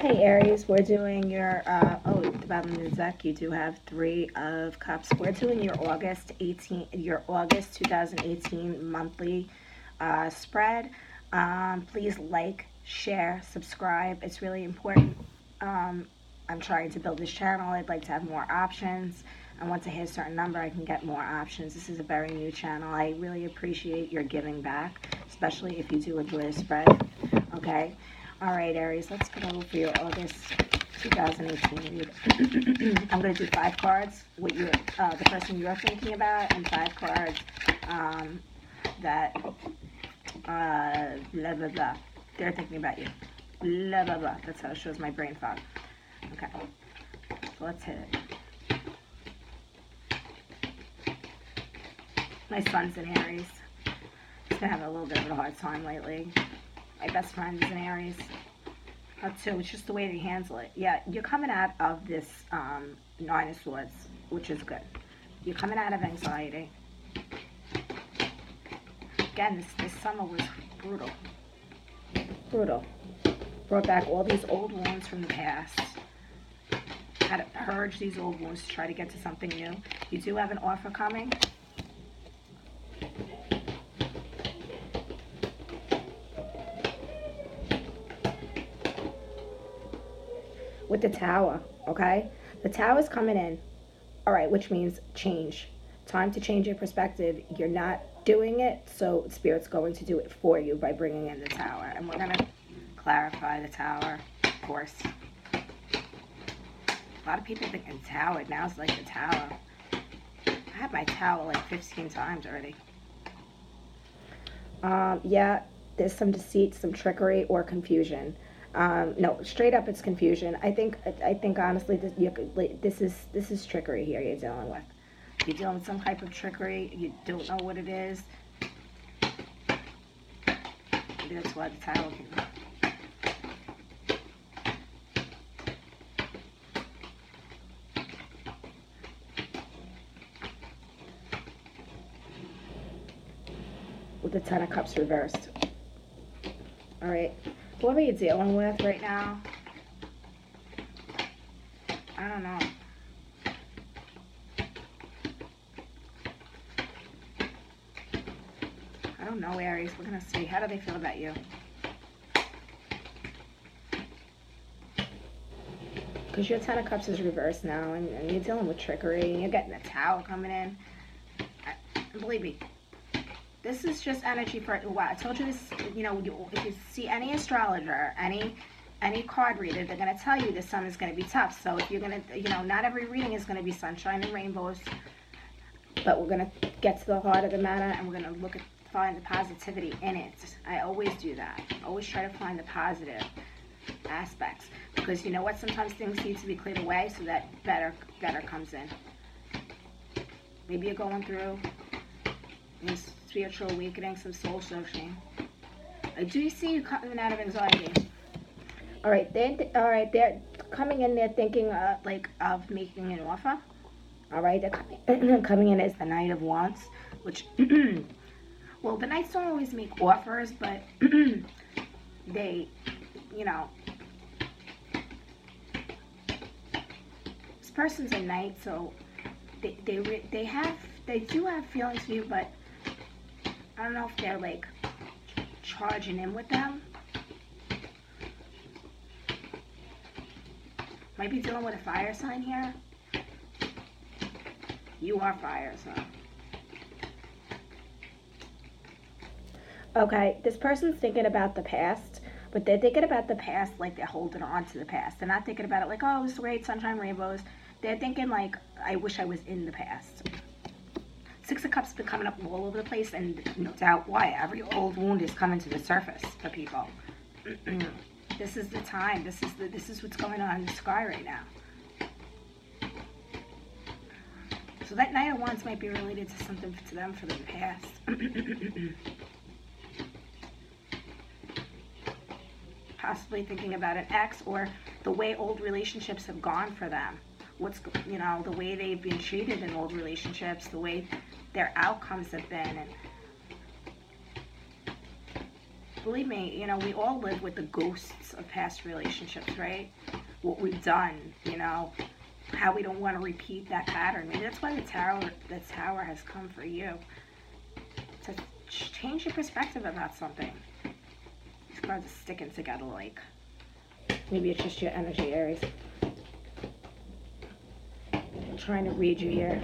Hey Aries, we're doing your, at the bottom of the deck you do have Three of Cups. We're doing your August 2018 monthly spread. Please like, share, subscribe. It's really important. Um, I'm trying to build this channel. I'd like to have more options. And once I hit a certain number, I can get more options. This is a very new channel. I really appreciate your giving back, especially if you do enjoy the spread. Okay? All right, Aries, let's go over your August 2018 read. I'm going to do 5 cards with you, the person you're thinking about, and 5 cards that blah, blah, blah. They're thinking about you. Blah, blah, blah. That's how it shows my brain fog. Okay, so let's hit it. My son's in Aries. He's been having a little bit of a hard time lately. My best friend is in Aries. Too. It's just the way they handle it. Yeah, you're coming out of this Nine of Swords, which is good. You're coming out of anxiety. Again, this summer was brutal. Brutal. Brought back all these old wounds from the past. Had to purge these old wounds to try to get to something new. You do have an offer coming. With the Tower, okay? The Tower's coming in, all right, which means change. Time to change your perspective. You're not doing it, so Spirit's going to do it for you by bringing in the Tower. And we're going to clarify the Tower, of course. A lot of people think the Tower. Now it's like the Tower. I had my Tower like 15 times already. Yeah, there's some deceit, some trickery, or confusion. No, straight up, it's confusion. I think honestly, this is trickery here. You're dealing with. You're dealing with some type of trickery. You don't know what it is. Maybe that's why the Tower can. With the Ten of Cups reversed. All right. What are you dealing with right now? I don't know. I don't know, Aries. We're going to see. How do they feel about you? Because your Ten of Cups is reversed now, and you're dealing with trickery, and you're getting a Tower coming in. Believe me. This is just energy for, wow, I told you this, you know, if you see any astrologer, any card reader, they're going to tell you this summer is going to be tough. So if you're going to, you know, not every reading is going to be sunshine and rainbows, but we're going to get to the heart of the matter, and we're going to find the positivity in it. I always do that. I always try to find the positive aspects, because you know what, sometimes things need to be cleared away so that better comes in. Maybe you're going through spiritual awakening, some soul searching. I do see you coming out of anxiety. All right, they're coming in there thinking of making an offer. All right, they're coming in as the Knight of Wands, which, well, the Knights don't always make offers, but they, you know, this person's a Knight, so they do have feelings for you, but I don't know if they're like charging in with them. Might be dealing with a fire sign here. You are fire, so. Okay, this person's thinking about the past, but they're thinking about the past like they're holding on to the past. They're not thinking about it like, oh, it was great, sunshine, rainbows. They're thinking like, I wish I was in the past. Six of Cups has been coming up all over the place, and no doubt why. Every old wound is coming to the surface for people. This is the time. This is what's going on in the sky right now. So that Knight of Wands might be related to something to them from the past. Possibly thinking about an ex, or the way old relationships have gone for them. You know, the way they've been treated in old relationships, the way their outcomes have been, and believe me, we all live with the ghosts of past relationships, right? What we've done, how we don't want to repeat that pattern. Maybe that's why the tower has come for you to change your perspective about something. These cards are sticking together like. Maybe it's just your energy, Aries. I'm trying to read you here.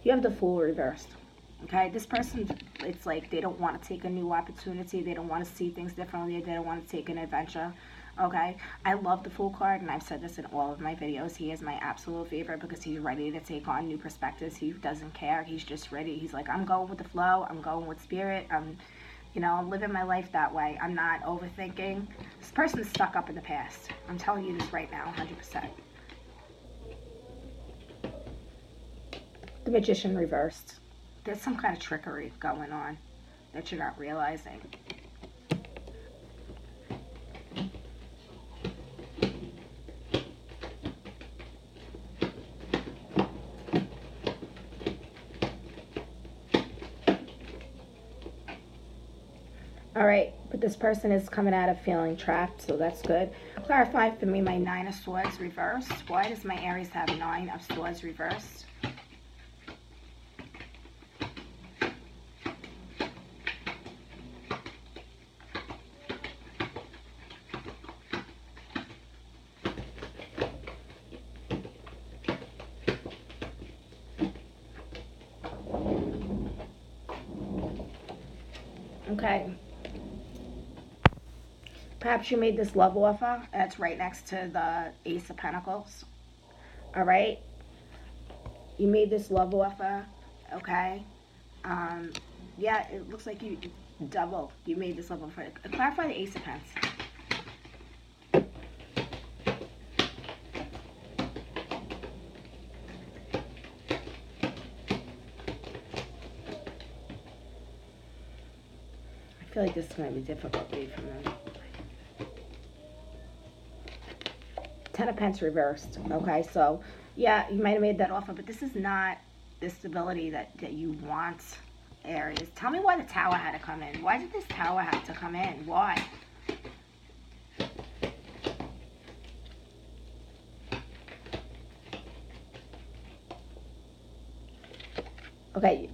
You have the Fool reversed. Okay, this person, it's like they don't want to take a new opportunity. They don't want to see things differently. They don't want to take an adventure. Okay, I love the Fool card, and I've said this in all of my videos. He is my absolute favorite because he's ready to take on new perspectives. He doesn't care. He's just ready. He's like, I'm going with the flow. I'm going with spirit. I'm living my life that way. I'm not overthinking. This person's stuck up in the past. I'm telling you this right now, 100%. The Magician reversed. There's some kind of trickery going on that you're not realizing. All right, but this person is coming out of feeling trapped, so that's good. Clarify for me my Nine of Swords reversed. Why does my Aries have Nine of Swords reversed? Okay. Perhaps you made this love offer. That's right next to the Ace of Pentacles. All right. You made this love offer. Okay. Yeah, it looks like you double. You made this love offer. Clarify the Ace of Pents. I feel like this is going to be difficult to read from them. Ten of Pents reversed. Okay, so yeah, you might have made that offer, but this is not the stability that you want, Aries. Tell me why the Tower had to come in. Why did this Tower have to come in? Why? Okay,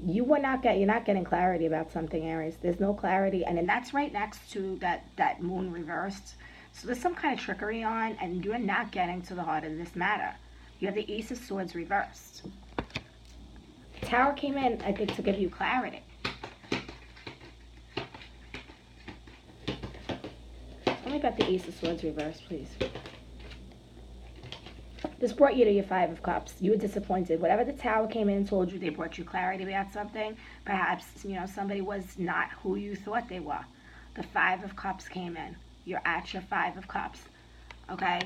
you're not getting clarity about something, Aries. There's no clarity, and then that's right next to that Moon reversed. So there's some kind of trickery on, and you're not getting to the heart of this matter. You have the Ace of Swords reversed. Tower came in, I think, to give you clarity. Tell me about the Ace of Swords reversed, please. This brought you to your Five of Cups. You were disappointed. Whatever the Tower came in and told you, they brought you clarity about something. Perhaps, somebody was not who you thought they were. The Five of Cups came in. You're at your Five of Cups. Okay?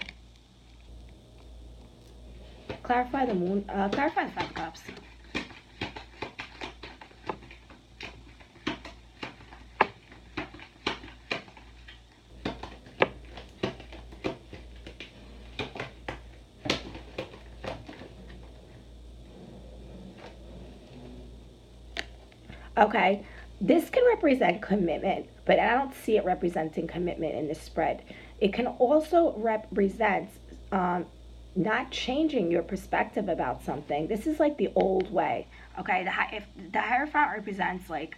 Clarify the Moon. Clarify the Five of Cups. Okay, this can represent commitment, but I don't see it representing commitment in this spread. It can also represent not changing your perspective about something. This is like the old way. Okay, if the Hierophant represents like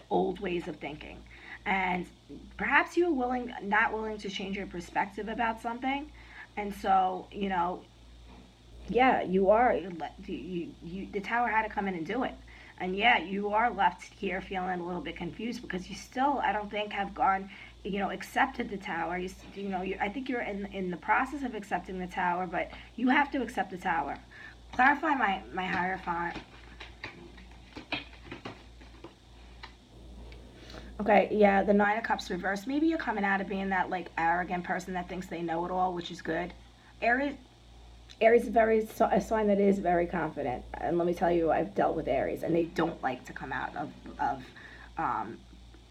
old ways of thinking, and perhaps you're not willing to change your perspective about something, and so yeah, you are. The Tower had to come in and do it. And yeah, you are left here feeling a little bit confused because you still, I don't think, have gone, accepted the Tower. I think you're in the process of accepting the Tower, but you have to accept the Tower. Clarify my Hierophant. Okay, yeah, the Nine of Cups reversed. Maybe you're coming out of being that like arrogant person that thinks they know it all, which is good. Aries is a sign that is very confident, and let me tell you, I've dealt with Aries, and they don't like to come out of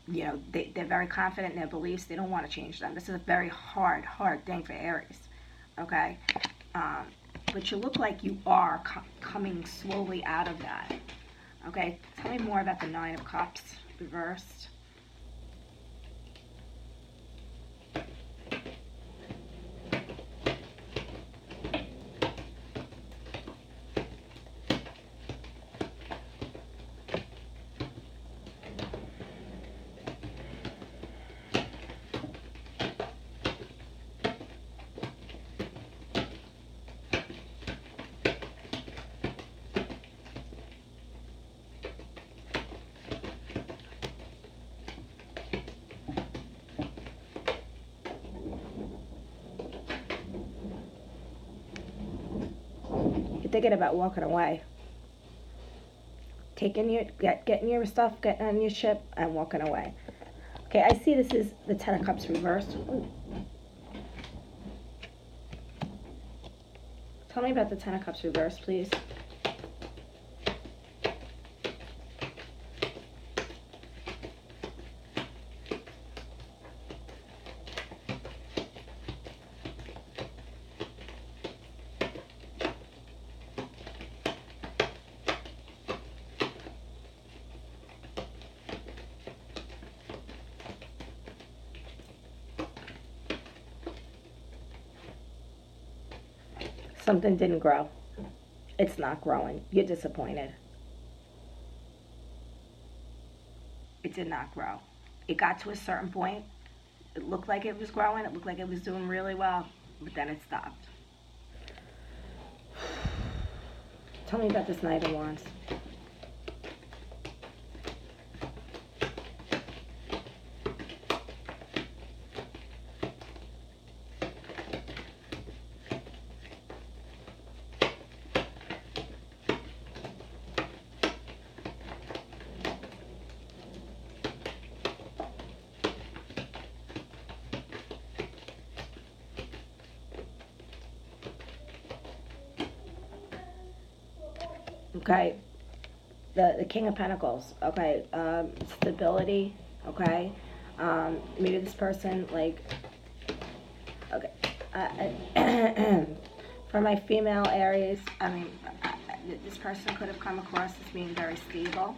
they're very confident in their beliefs. They don't want to change them. This is a very hard thing for Aries. okay? Um, but you look like you are coming slowly out of that, okay? Tell me more about the Nine of Cups reversed. You're thinking about walking away, getting your stuff, getting on your ship, and walking away. Okay, I see this is the Ten of Cups reversed. Ooh. Tell me about the Ten of Cups reversed, please. Something didn't grow. It's not growing. You're disappointed. It did not grow. It got to a certain point. It looked like it was growing. It looked like it was doing really well, but then it stopped. Tell me about this Knight of Wands. Okay, the King of Pentacles. Okay, stability. Okay, maybe this person like. Okay, for my female Aries, I mean, this person could have come across as being very stable.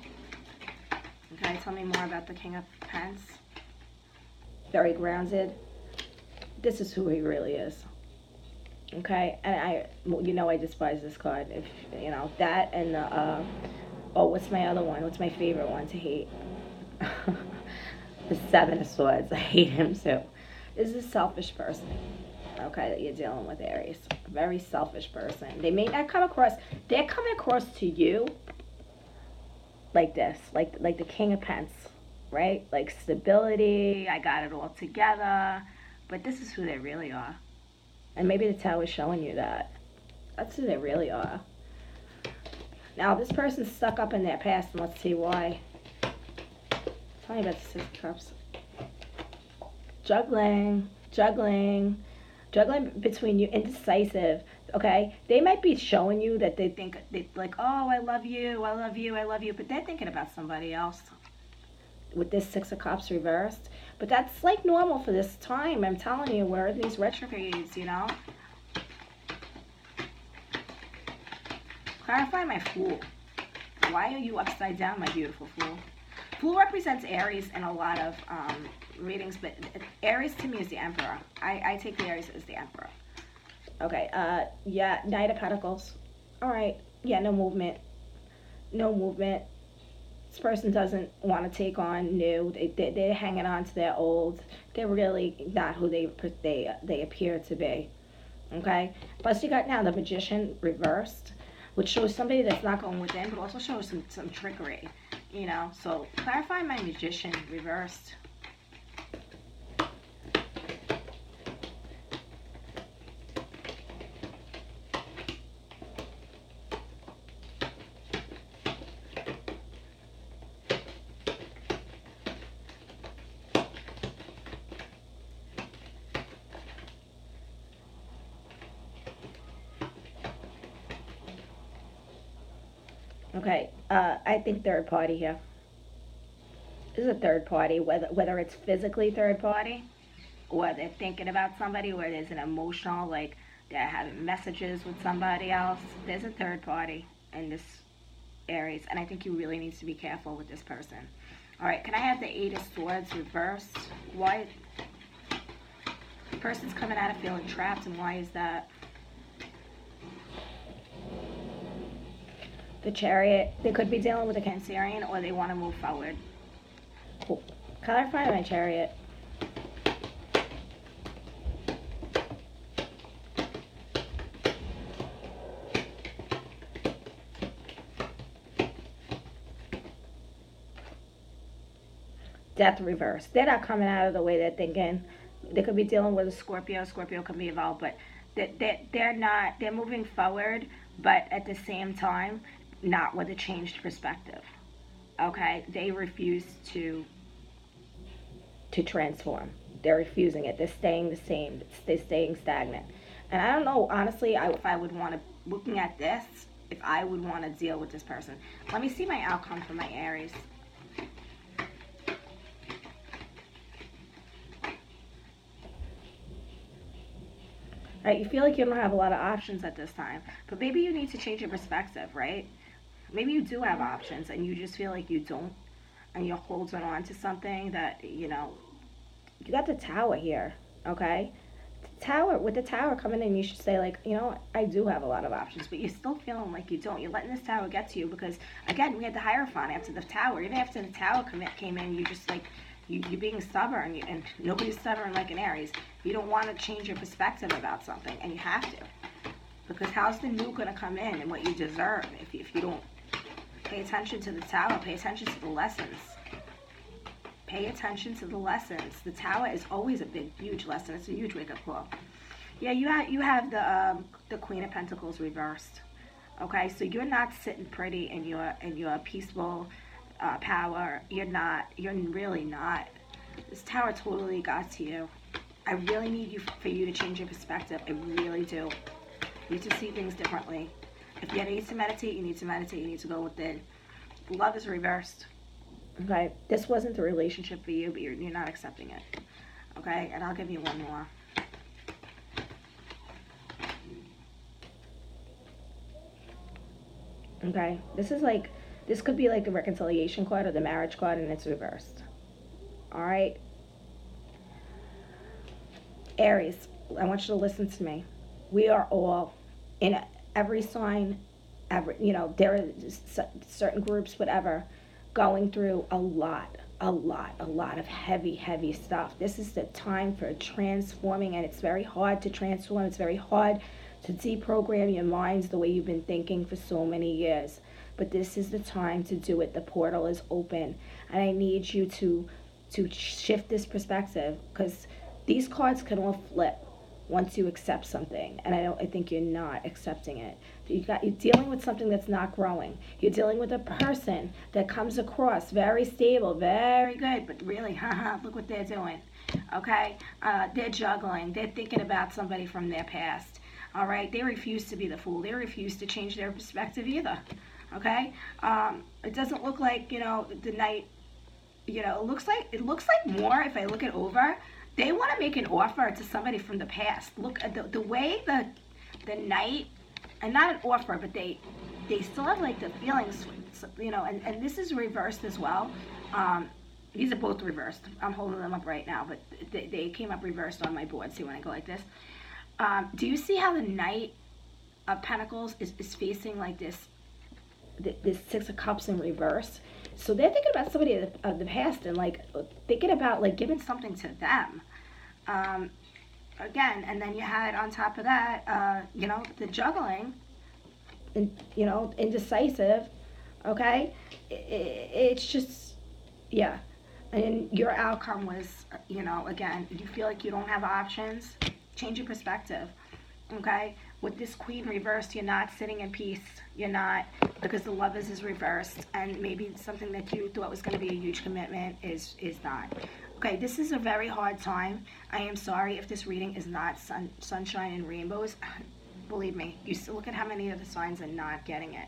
Okay, tell me more about the King of Pence. Very grounded. This is who he really is. Okay, and I despise this card. If that and the oh, what's my other one? What's my favorite one to hate? The Seven of Swords. I hate him too. This is a selfish person. Okay, that you're dealing with, Aries. A very selfish person. They may not come across. They're coming across to you like this, like the King of Pence, right? Like stability. I got it all together. But this is who they really are. And maybe the Tower is showing you that. That's who they really are. Now, this person's stuck up in their past, and let's see why. Tell me about the Six of Cups. Juggling between you, indecisive. Okay, they might be showing you that they think they like, oh, I love you, I love you, I love you, but they're thinking about somebody else. With this Six of Cups reversed, but that's like normal for this time. I'm telling you, we're in these retrogrades, Clarify my Fool. Why are you upside down, my beautiful Fool? Fool represents Aries in a lot of readings, but Aries to me is the Emperor. I take the Aries as the Emperor. Okay, yeah, Knight of Pentacles. All right, yeah, no movement. This person doesn't want to take on new. They're hanging on to their old. They're really not who they appear to be. Okay? Plus you got now the Magician reversed, which shows somebody that's not going within, but also shows some trickery. So clarify my Magician reversed. Okay, I think third party here. This is a third party, whether it's physically third party, or they're thinking about somebody, or there's an emotional, like They're having messages with somebody else. There's a third party in this Aries, and I think you really need to be careful with this person. All right, can I have the Eight of Swords reversed? Why? The person's coming out of feeling trapped, and why is that? The Chariot, they could be dealing with a Cancerian, or they want to move forward. Cool. Clarify my Chariot. Death reverse. They're not coming out of the way they're thinking. They could be dealing with a Scorpio. Scorpio can be involved, but they're not. They're moving forward, but at the same time, not with a changed perspective. Okay, they refuse to transform. They're refusing it. They're staying the same. They're staying stagnant. And I don't know, honestly, if I would want to, looking at this, if I would want to deal with this person. Let me see my outcome for my Aries. Right, you feel like you don't have a lot of options at this time, but maybe you need to change your perspective, right? Maybe you do have options and you just feel like you don't, and you're holding on to something that, you got the Tower here, okay? The Tower, with the Tower coming in, you should say, like, I do have a lot of options, but you're still feeling like you don't. You're letting this Tower get to you because, again, we had the Hierophant after the Tower. Even after the Tower came in, you just, like, you're being stubborn, and nobody's stubborn like an Aries. You don't want to change your perspective about something, and you have to. Because how's the new going to come in and what you deserve if you don't pay attention to the Tower, pay attention to the lessons. Pay attention to the lessons. The Tower is always a big, huge lesson. It's a huge wake-up call. Yeah, you have the Queen of Pentacles reversed. Okay, so you're not sitting pretty in your peaceful power. You're not. You're really not. This Tower totally got to you. I really need for you to change your perspective. I really do. You need to see things differently. If you need to meditate, you need to meditate. You need to go within. Love is reversed. Okay, this wasn't the relationship for you, but you're not accepting it. Okay, and I'll give you one more. Okay, this could be like the reconciliation card or the marriage card, and it's reversed. All right, Aries, I want you to listen to me. We are all in every sign, there are certain groups, whatever, going through a lot of heavy stuff. This is the time for transforming, and it's very hard to transform. It's very hard to deprogram your minds the way you've been thinking for so many years. But this is the time to do it. The portal is open, and I need you to shift this perspective, because these cards can all flip once you accept something, and I think you're not accepting it. You're dealing with something that's not growing. You're dealing with a person that comes across very stable, very good, but really, look what they're doing. Okay, they're juggling. They're thinking about somebody from their past. All right, they refuse to be the fool. They refuse to change their perspective either. Okay, it doesn't look like the night. It looks like more if I look it over. They want to make an offer to somebody from the past. Look at the way the Knight, and not an offer, but they still have like the feelings, and this is reversed as well. These are both reversed. I'm holding them up right now, but they came up reversed on my board. See when I go like this? Do you see how the Knight of Pentacles is facing like this Six of Cups in reverse? So they're thinking about somebody of the past, and like thinking about like giving something to them. Again, and then you had on top of that, the juggling, and indecisive. Okay, it's just, yeah. And your outcome was, again, you feel like you don't have options. Change your perspective. Okay, with this Queen reversed, you're not sitting in peace. You're not, because the Lovers is reversed, and maybe something that you thought was going to be a huge commitment is not. Okay, this is a very hard time. I am sorry if this reading is not sunshine and rainbows. Believe me, you still look at how many of the signs are not getting it.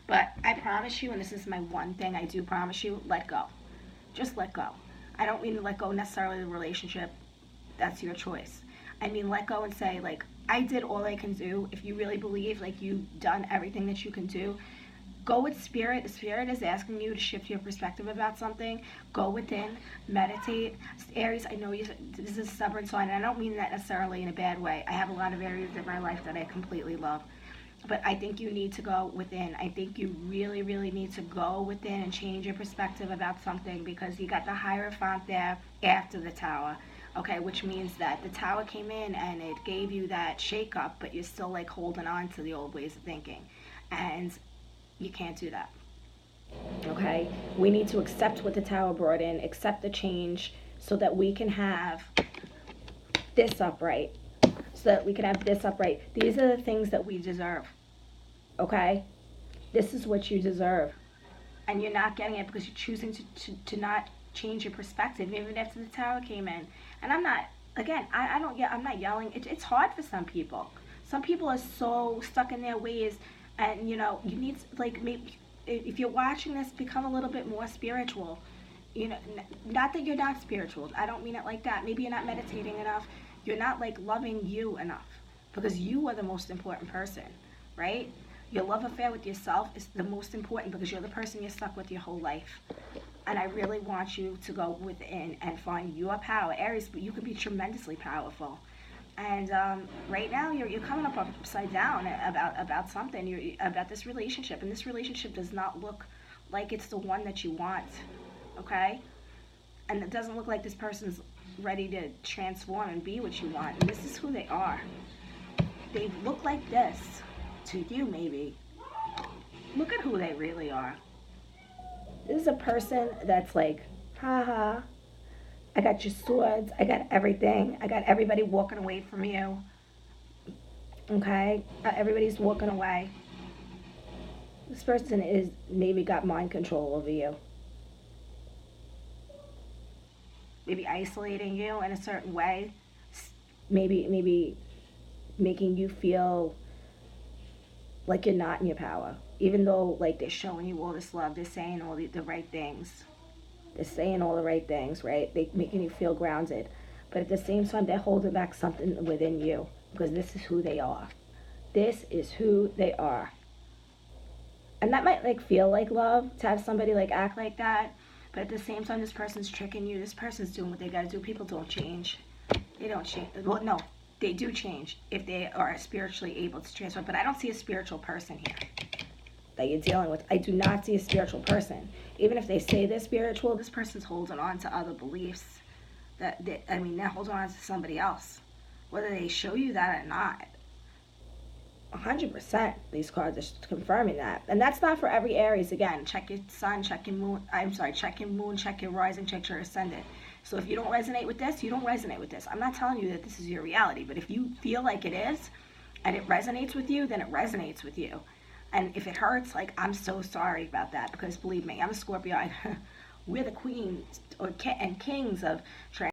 But I promise you, and this is my one thing I do promise you, let go. Just let go. I don't mean to let go necessarily of the relationship. That's your choice. I mean, let go and say, like, I did all I can do. If you really believe like you've done everything that you can do, go with spirit. The spirit is asking you to shift your perspective about something. Go within, meditate. Aries, I know this is a stubborn sign, and I don't mean that necessarily in a bad way. I have a lot of areas in my life that I completely love. But I think you need to go within. I think you really, really need to go within and change your perspective about something, because you got the Hierophant there after the Tower. Okay, which means that the Tower came in and it gave you that shake up, but you're still like holding on to the old ways of thinking. And you can't do that. Okay, we need to accept what the Tower brought in, accept the change, so that we can have this upright. So that we can have this upright. These are the things that we deserve. Okay? This is what you deserve. And you're not getting it because you're choosing to not change your perspective, even after the Tower came in. And I'm not, again, I don't, yeah, I'm not yelling. It's hard for some people. Some people are so stuck in their ways, and you know, you need, like, maybe if you're watching this, become a little bit more spiritual. You know, not that you're not spiritual. I don't mean it like that. Maybe you're not meditating enough. You're not like loving you enough, because you are the most important person, right? Your love affair with yourself is the most important, because you're the person you're stuck with your whole life. And I really want you to go within and find your power. Aries, you can be tremendously powerful. And right now, you're coming up upside down about something. You're about this relationship, and this relationship does not look like it's the one that you want. Okay, and it doesn't look like this person's ready to transform and be what you want. And this is who they are. They look like this to you, maybe. Look at who they really are. This is a person that's like, haha, I got your swords, I got everything, I got everybody walking away from you. Okay? Everybody's walking away. This person is maybe got mind control over you. Maybe isolating you in a certain way. Maybe making you feel like you're not in your power. Even though like they're showing you all this love, they're saying all the right things. They're saying all the right things, right? They're making you feel grounded. But at the same time, they're holding back something within you, because this is who they are. This is who they are. And that might like feel like love to have somebody like act like that. But at the same time, this person's tricking you. This person's doing what they gotta do. People don't change. They don't change. Well, no, they do change if they are spiritually able to transform. But I don't see a spiritual person here that you're dealing with. I do not see a spiritual person. Even if they say they're spiritual, this person's holding on to other beliefs. They're holding on to somebody else, whether they show you that or not. 100% these cards are confirming that. And that's not for every Aries. Again, check your sun, check your moon. Check your moon, check your rising, check your ascendant. So if you don't resonate with this, you don't resonate with this. I'm not telling you that this is your reality, but if you feel like it is and it resonates with you, then it resonates with you. And if it hurts, like, I'm so sorry about that, because believe me, I'm a Scorpio. We're the queens and kings of